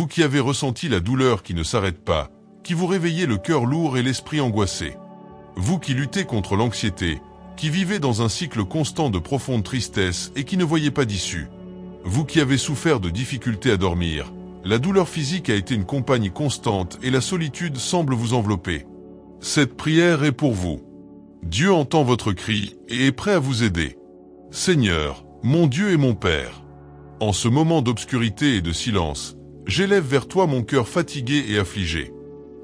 Vous qui avez ressenti la douleur qui ne s'arrête pas, qui vous réveillez le cœur lourd et l'esprit angoissé. Vous qui luttez contre l'anxiété, qui vivez dans un cycle constant de profonde tristesse et qui ne voyez pas d'issue. Vous qui avez souffert de difficultés à dormir, la douleur physique a été une compagne constante et la solitude semble vous envelopper. Cette prière est pour vous. Dieu entend votre cri et est prêt à vous aider. Seigneur, mon Dieu et mon Père, en ce moment d'obscurité et de silence, j'élève vers toi mon cœur fatigué et affligé.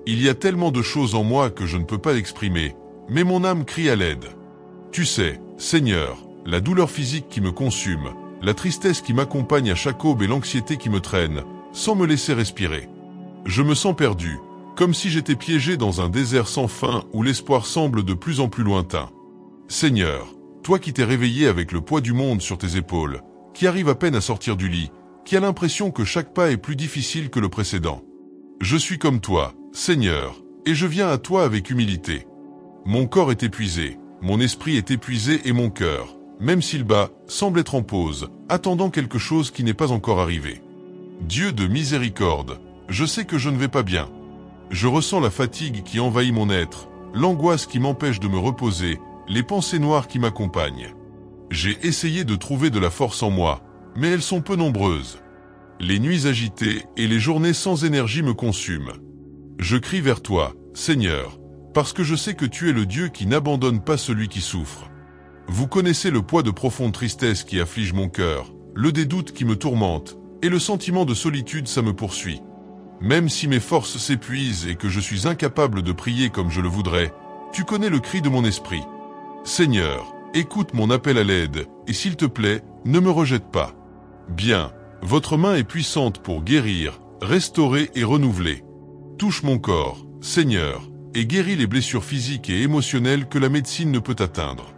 Il y a tellement de choses en moi que je ne peux pas l'exprimer, mais mon âme crie à l'aide. Tu sais, Seigneur, la douleur physique qui me consume, la tristesse qui m'accompagne à chaque aube et l'anxiété qui me traîne, sans me laisser respirer. Je me sens perdu, comme si j'étais piégé dans un désert sans fin où l'espoir semble de plus en plus lointain. Seigneur, toi qui t'es réveillé avec le poids du monde sur tes épaules, qui arrive à peine à sortir du lit, qui a l'impression que chaque pas est plus difficile que le précédent. Je suis comme toi, Seigneur, et je viens à toi avec humilité. Mon corps est épuisé, mon esprit est épuisé et mon cœur, même s'il bat, semble être en pause, attendant quelque chose qui n'est pas encore arrivé. Dieu de miséricorde, je sais que je ne vais pas bien. Je ressens la fatigue qui envahit mon être, l'angoisse qui m'empêche de me reposer, les pensées noires qui m'accompagnent. J'ai essayé de trouver de la force en moi, mais elles sont peu nombreuses. Les nuits agitées et les journées sans énergie me consument. Je crie vers toi, Seigneur, parce que je sais que tu es le Dieu qui n'abandonne pas celui qui souffre. Vous connaissez le poids de profonde tristesse qui afflige mon cœur, le des doutes qui me tourmente, et le sentiment de solitude ça me poursuit. Même si mes forces s'épuisent et que je suis incapable de prier comme je le voudrais, tu connais le cri de mon esprit. Seigneur, écoute mon appel à l'aide, et s'il te plaît, ne me rejette pas. Bien, votre main est puissante pour guérir, restaurer et renouveler. Touche mon corps, Seigneur, et guéris les blessures physiques et émotionnelles que la médecine ne peut atteindre.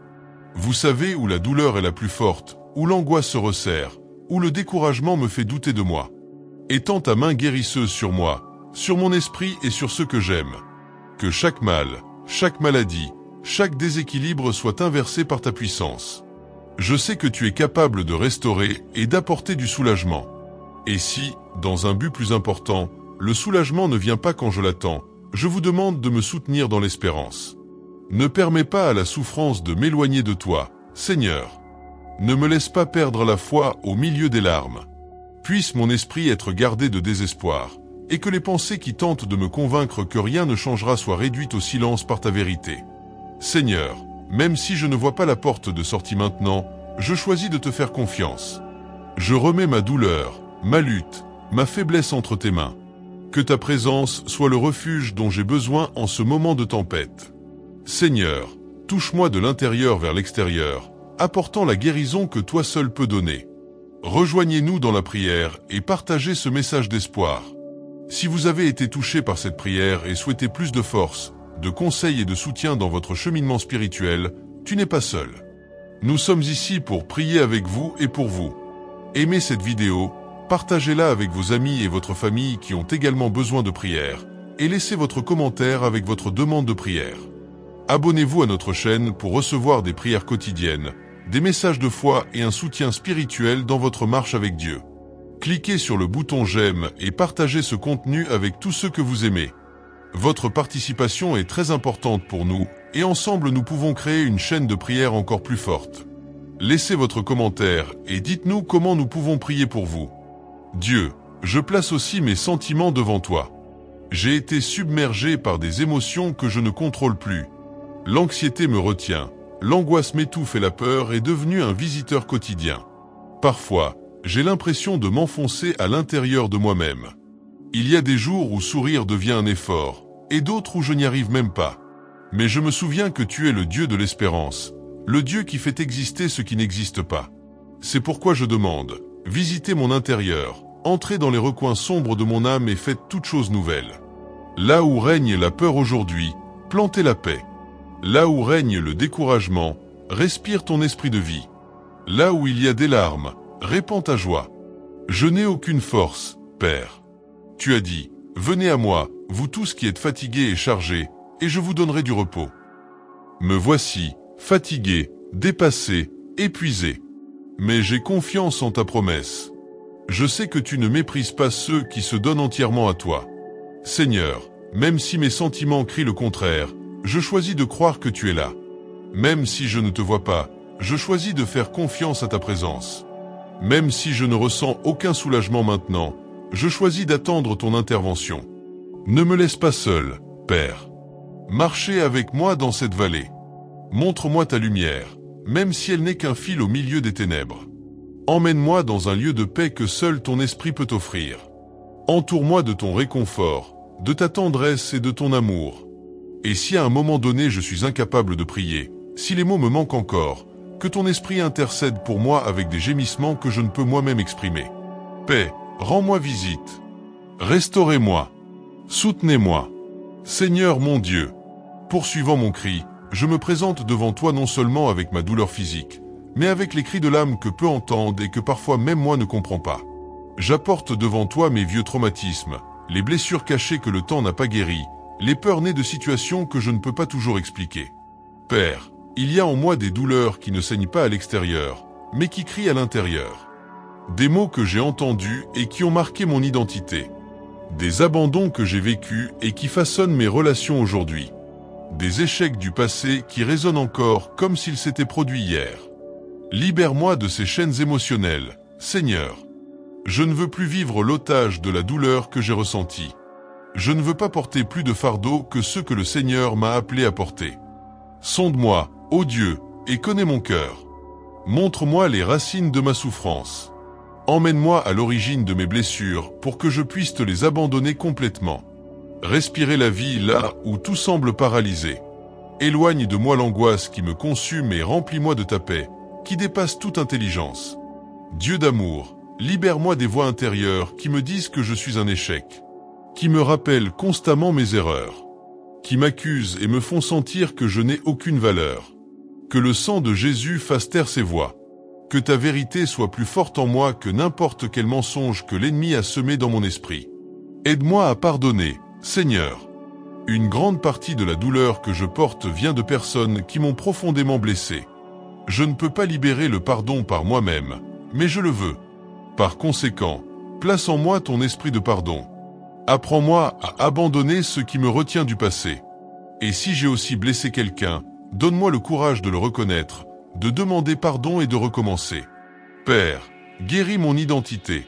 Vous savez où la douleur est la plus forte, où l'angoisse se resserre, où le découragement me fait douter de moi. Étends ta main guérisseuse sur moi, sur mon esprit et sur ceux que j'aime. Que chaque mal, chaque maladie, chaque déséquilibre soit inversé par ta puissance. Je sais que tu es capable de restaurer et d'apporter du soulagement. Et si, dans un but plus important, le soulagement ne vient pas quand je l'attends, je vous demande de me soutenir dans l'espérance. Ne permets pas à la souffrance de m'éloigner de toi, Seigneur. Ne me laisse pas perdre la foi au milieu des larmes. Puisse mon esprit être gardé de désespoir, et que les pensées qui tentent de me convaincre que rien ne changera soient réduites au silence par ta vérité. Seigneur, même si je ne vois pas la porte de sortie maintenant, je choisis de te faire confiance. Je remets ma douleur, ma lutte, ma faiblesse entre tes mains. Que ta présence soit le refuge dont j'ai besoin en ce moment de tempête. Seigneur, touche-moi de l'intérieur vers l'extérieur, apportant la guérison que toi seul peux donner. Rejoignez-nous dans la prière et partagez ce message d'espoir. Si vous avez été touché par cette prière et souhaitez plus de force, de conseils et de soutien dans votre cheminement spirituel, tu n'es pas seul. Nous sommes ici pour prier avec vous et pour vous. Aimez cette vidéo, partagez-la avec vos amis et votre famille qui ont également besoin de prière, et laissez votre commentaire avec votre demande de prière. Abonnez-vous à notre chaîne pour recevoir des prières quotidiennes, des messages de foi et un soutien spirituel dans votre marche avec Dieu. Cliquez sur le bouton j'aime et partagez ce contenu avec tous ceux que vous aimez. Votre participation est très importante pour nous, et ensemble nous pouvons créer une chaîne de prière encore plus forte. Laissez votre commentaire et dites-nous comment nous pouvons prier pour vous. Dieu, je place aussi mes sentiments devant toi. J'ai été submergé par des émotions que je ne contrôle plus. L'anxiété me retient, l'angoisse m'étouffe et la peur est devenue un visiteur quotidien. Parfois, j'ai l'impression de m'enfoncer à l'intérieur de moi-même. Il y a des jours où sourire devient un effort, et d'autres où je n'y arrive même pas. Mais je me souviens que tu es le Dieu de l'espérance, le Dieu qui fait exister ce qui n'existe pas. C'est pourquoi je demande, visitez mon intérieur, entrez dans les recoins sombres de mon âme et faites toutes choses nouvelles. Là où règne la peur aujourd'hui, plantez la paix. Là où règne le découragement, respire ton esprit de vie. Là où il y a des larmes, répands ta joie. Je n'ai aucune force, Père. Tu as dit, venez à moi, vous tous qui êtes fatigués et chargés, et je vous donnerai du repos. Me voici, fatigué, dépassé, épuisé. Mais j'ai confiance en ta promesse. Je sais que tu ne méprises pas ceux qui se donnent entièrement à toi. Seigneur, même si mes sentiments crient le contraire, je choisis de croire que tu es là. Même si je ne te vois pas, je choisis de faire confiance à ta présence. Même si je ne ressens aucun soulagement maintenant, je choisis d'attendre ton intervention. Ne me laisse pas seul, Père. Marchez avec moi dans cette vallée. Montre-moi ta lumière, même si elle n'est qu'un fil au milieu des ténèbres. Emmène-moi dans un lieu de paix que seul ton esprit peut offrir. Entoure-moi de ton réconfort, de ta tendresse et de ton amour. Et si à un moment donné je suis incapable de prier, si les mots me manquent encore, que ton esprit intercède pour moi avec des gémissements que je ne peux moi-même exprimer. Paix, rends-moi visite. Restaurez-moi. Soutenez-moi. Seigneur mon Dieu, poursuivant mon cri, je me présente devant toi non seulement avec ma douleur physique, mais avec les cris de l'âme que peu entendent et que parfois même moi ne comprends pas. J'apporte devant toi mes vieux traumatismes, les blessures cachées que le temps n'a pas guéries, les peurs nées de situations que je ne peux pas toujours expliquer. Père, il y a en moi des douleurs qui ne saignent pas à l'extérieur, mais qui crient à l'intérieur. Des mots que j'ai entendus et qui ont marqué mon identité. Des abandons que j'ai vécus et qui façonnent mes relations aujourd'hui. Des échecs du passé qui résonnent encore comme s'ils s'étaient produits hier. Libère-moi de ces chaînes émotionnelles, Seigneur. Je ne veux plus vivre l'otage de la douleur que j'ai ressentie. Je ne veux pas porter plus de fardeau que ceux que le Seigneur m'a appelé à porter. Sonde-moi, ô Dieu, et connais mon cœur. Montre-moi les racines de ma souffrance. Emmène-moi à l'origine de mes blessures pour que je puisse te les abandonner complètement. Respirer la vie là où tout semble paralysé. Éloigne de moi l'angoisse qui me consume et remplis-moi de ta paix, qui dépasse toute intelligence. Dieu d'amour, libère-moi des voix intérieures qui me disent que je suis un échec, qui me rappellent constamment mes erreurs, qui m'accusent et me font sentir que je n'ai aucune valeur. Que le sang de Jésus fasse taire ces voix. Que ta vérité soit plus forte en moi que n'importe quel mensonge que l'ennemi a semé dans mon esprit. Aide-moi à pardonner, Seigneur. Une grande partie de la douleur que je porte vient de personnes qui m'ont profondément blessé. Je ne peux pas libérer le pardon par moi-même, mais je le veux. Par conséquent, place en moi ton esprit de pardon. Apprends-moi à abandonner ce qui me retient du passé. Et si j'ai aussi blessé quelqu'un, donne-moi le courage de le reconnaître, de demander pardon et de recommencer. Père, guéris mon identité.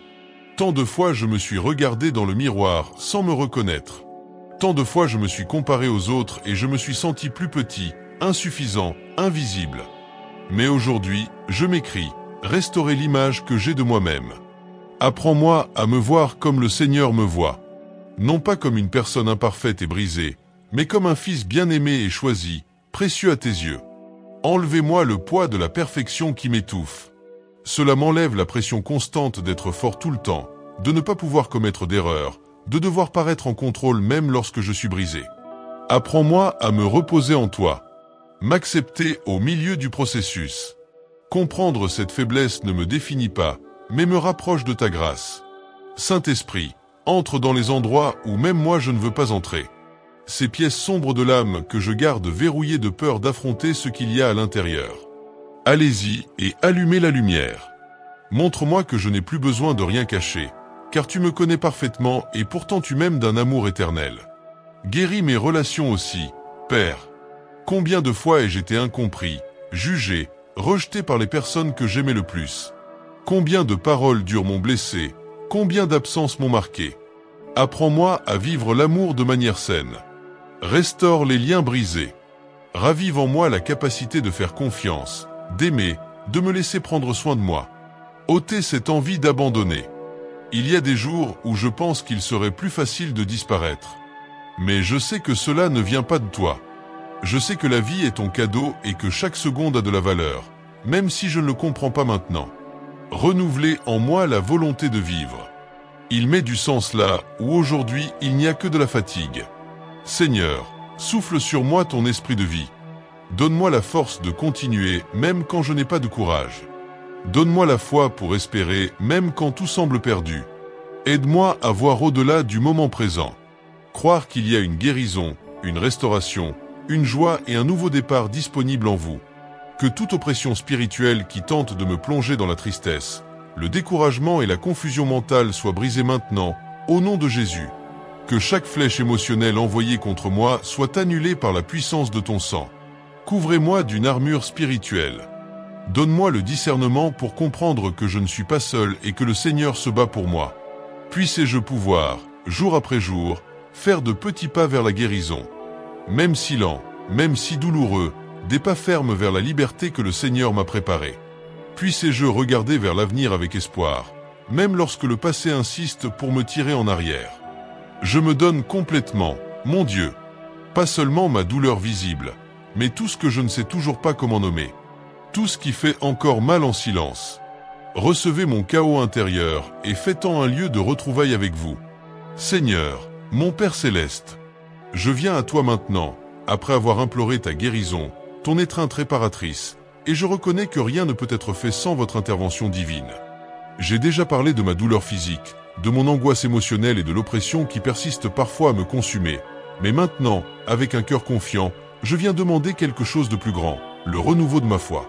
Tant de fois je me suis regardé dans le miroir sans me reconnaître. Tant de fois je me suis comparé aux autres et je me suis senti plus petit, insuffisant, invisible. Mais aujourd'hui, je m'écris, restaurer l'image que j'ai de moi-même. Apprends-moi à me voir comme le Seigneur me voit. Non pas comme une personne imparfaite et brisée, mais comme un fils bien-aimé et choisi, précieux à tes yeux. Enlevez-moi le poids de la perfection qui m'étouffe. Cela m'enlève la pression constante d'être fort tout le temps, de ne pas pouvoir commettre d'erreurs, de devoir paraître en contrôle même lorsque je suis brisé. Apprends-moi à me reposer en toi. M'accepter au milieu du processus. Comprendre cette faiblesse ne me définit pas, mais me rapproche de ta grâce. Saint-Esprit, entre dans les endroits où même moi je ne veux pas entrer. Ces pièces sombres de l'âme que je garde verrouillées de peur d'affronter ce qu'il y a à l'intérieur. Allez-y et allumez la lumière. Montre-moi que je n'ai plus besoin de rien cacher, car tu me connais parfaitement et pourtant tu m'aimes d'un amour éternel. Guéris mes relations aussi, Père. Combien de fois ai-je été incompris, jugé, rejeté par les personnes que j'aimais le plus? Combien de paroles dures m'ont blessé, combien d'absences m'ont marqué? Apprends-moi à vivre l'amour de manière saine. Restaure les liens brisés. Ravive en moi la capacité de faire confiance, d'aimer, de me laisser prendre soin de moi. Ôtez cette envie d'abandonner. Il y a des jours où je pense qu'il serait plus facile de disparaître. Mais je sais que cela ne vient pas de toi. Je sais que la vie est ton cadeau et que chaque seconde a de la valeur, même si je ne le comprends pas maintenant. Renouvelez en moi la volonté de vivre. Il met du sens là où aujourd'hui il n'y a que de la fatigue. Seigneur, souffle sur moi ton esprit de vie. Donne-moi la force de continuer même quand je n'ai pas de courage. Donne-moi la foi pour espérer même quand tout semble perdu. Aide-moi à voir au-delà du moment présent. Croire qu'il y a une guérison, une restauration, une joie et un nouveau départ disponible en vous. Que toute oppression spirituelle qui tente de me plonger dans la tristesse, le découragement et la confusion mentale soient brisés maintenant, au nom de Jésus. Que chaque flèche émotionnelle envoyée contre moi soit annulée par la puissance de ton sang. Couvrez-moi d'une armure spirituelle. Donne-moi le discernement pour comprendre que je ne suis pas seul et que le Seigneur se bat pour moi. Puissé-je pouvoir, jour après jour, faire de petits pas vers la guérison. Même si lent, même si douloureux, des pas fermes vers la liberté que le Seigneur m'a préparée. Puissé-je regarder vers l'avenir avec espoir, même lorsque le passé insiste pour me tirer en arrière. Je me donne complètement, mon Dieu. Pas seulement ma douleur visible, mais tout ce que je ne sais toujours pas comment nommer. Tout ce qui fait encore mal en silence. Recevez mon chaos intérieur et faites-en un lieu de retrouvailles avec vous. Seigneur, mon Père céleste, je viens à toi maintenant, après avoir imploré ta guérison, ton étreinte réparatrice, et je reconnais que rien ne peut être fait sans votre intervention divine. J'ai déjà parlé de ma douleur physique, de mon angoisse émotionnelle et de l'oppression qui persiste parfois à me consumer. Mais maintenant, avec un cœur confiant, je viens demander quelque chose de plus grand, le renouveau de ma foi.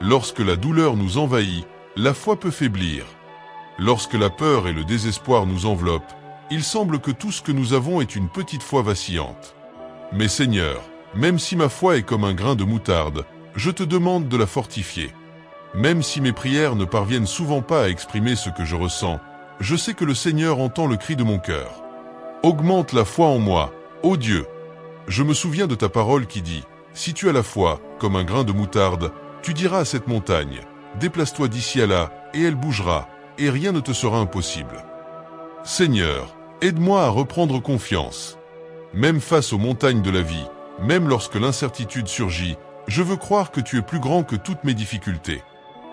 Lorsque la douleur nous envahit, la foi peut faiblir. Lorsque la peur et le désespoir nous enveloppent, il semble que tout ce que nous avons est une petite foi vacillante. Mais Seigneur, même si ma foi est comme un grain de moutarde, je te demande de la fortifier. Même si mes prières ne parviennent souvent pas à exprimer ce que je ressens, je sais que le Seigneur entend le cri de mon cœur. Augmente la foi en moi, ô Dieu. Je me souviens de ta parole qui dit, si tu as la foi, comme un grain de moutarde, tu diras à cette montagne, déplace-toi d'ici à là, et elle bougera, et rien ne te sera impossible. Seigneur, aide-moi à reprendre confiance. Même face aux montagnes de la vie, même lorsque l'incertitude surgit, je veux croire que tu es plus grand que toutes mes difficultés.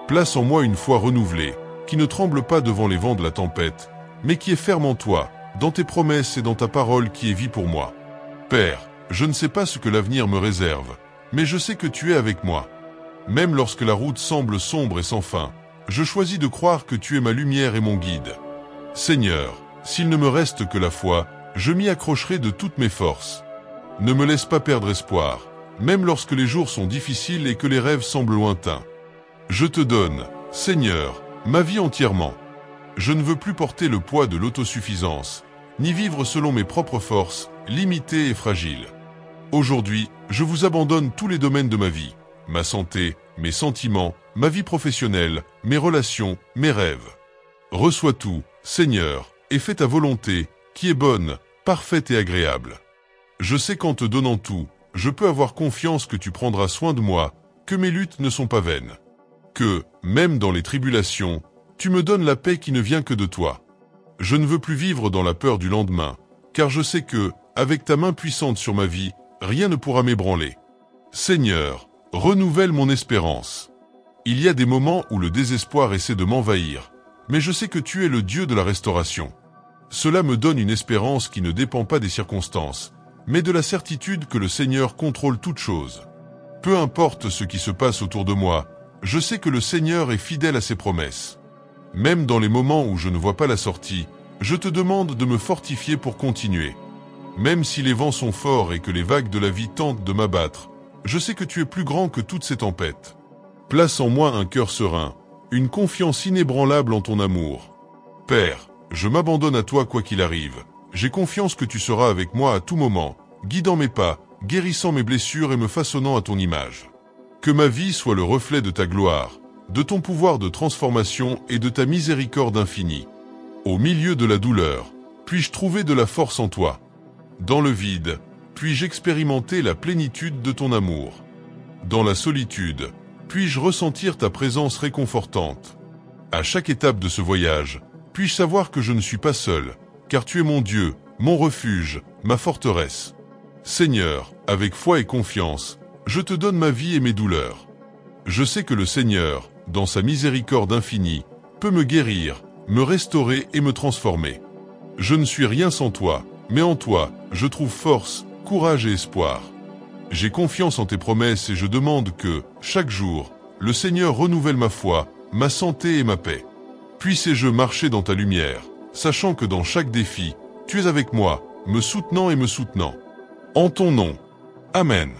Place en moi une foi renouvelée, qui ne tremble pas devant les vents de la tempête, mais qui est ferme en toi, dans tes promesses et dans ta parole qui est vie pour moi. Père, je ne sais pas ce que l'avenir me réserve, mais je sais que tu es avec moi. Même lorsque la route semble sombre et sans fin, je choisis de croire que tu es ma lumière et mon guide. Seigneur, s'il ne me reste que la foi, je m'y accrocherai de toutes mes forces. Ne me laisse pas perdre espoir, même lorsque les jours sont difficiles et que les rêves semblent lointains. Je te donne, Seigneur, ma vie entièrement. Je ne veux plus porter le poids de l'autosuffisance, ni vivre selon mes propres forces, limitées et fragiles. Aujourd'hui, je vous abandonne tous les domaines de ma vie, ma santé, mes sentiments, ma vie professionnelle, mes relations, mes rêves. Reçois tout, Seigneur, et fais ta volonté, qui est bonne, parfaite et agréable. Je sais qu'en te donnant tout, je peux avoir confiance que tu prendras soin de moi, que mes luttes ne sont pas vaines. Que, même dans les tribulations, tu me donnes la paix qui ne vient que de toi. Je ne veux plus vivre dans la peur du lendemain, car je sais que, avec ta main puissante sur ma vie, rien ne pourra m'ébranler. Seigneur, renouvelle mon espérance. Il y a des moments où le désespoir essaie de m'envahir, mais je sais que tu es le Dieu de la restauration. Cela me donne une espérance qui ne dépend pas des circonstances, mais de la certitude que le Seigneur contrôle toutes choses. Peu importe ce qui se passe autour de moi, je sais que le Seigneur est fidèle à ses promesses. Même dans les moments où je ne vois pas la sortie, je te demande de me fortifier pour continuer. Même si les vents sont forts et que les vagues de la vie tentent de m'abattre, je sais que tu es plus grand que toutes ces tempêtes. Place en moi un cœur serein, une confiance inébranlable en ton amour. Père, je m'abandonne à toi quoi qu'il arrive. J'ai confiance que tu seras avec moi à tout moment, guidant mes pas, guérissant mes blessures et me façonnant à ton image. Que ma vie soit le reflet de ta gloire, de ton pouvoir de transformation et de ta miséricorde infinie. Au milieu de la douleur, puis-je trouver de la force en toi. Dans le vide, puis-je expérimenter la plénitude de ton amour. Dans la solitude, puis-je ressentir ta présence réconfortante. À chaque étape de ce voyage, puis-je savoir que je ne suis pas seul, car tu es mon Dieu, mon refuge, ma forteresse. Seigneur, avec foi et confiance, je te donne ma vie et mes douleurs. Je sais que le Seigneur, dans sa miséricorde infinie, peut me guérir, me restaurer et me transformer. Je ne suis rien sans toi, mais en toi, je trouve force, courage et espoir. J'ai confiance en tes promesses et je demande que, chaque jour, le Seigneur renouvelle ma foi, ma santé et ma paix. Puissé-je marcher dans ta lumière, sachant que dans chaque défi, tu es avec moi, me soutenant et me soutenant. En ton nom. Amen.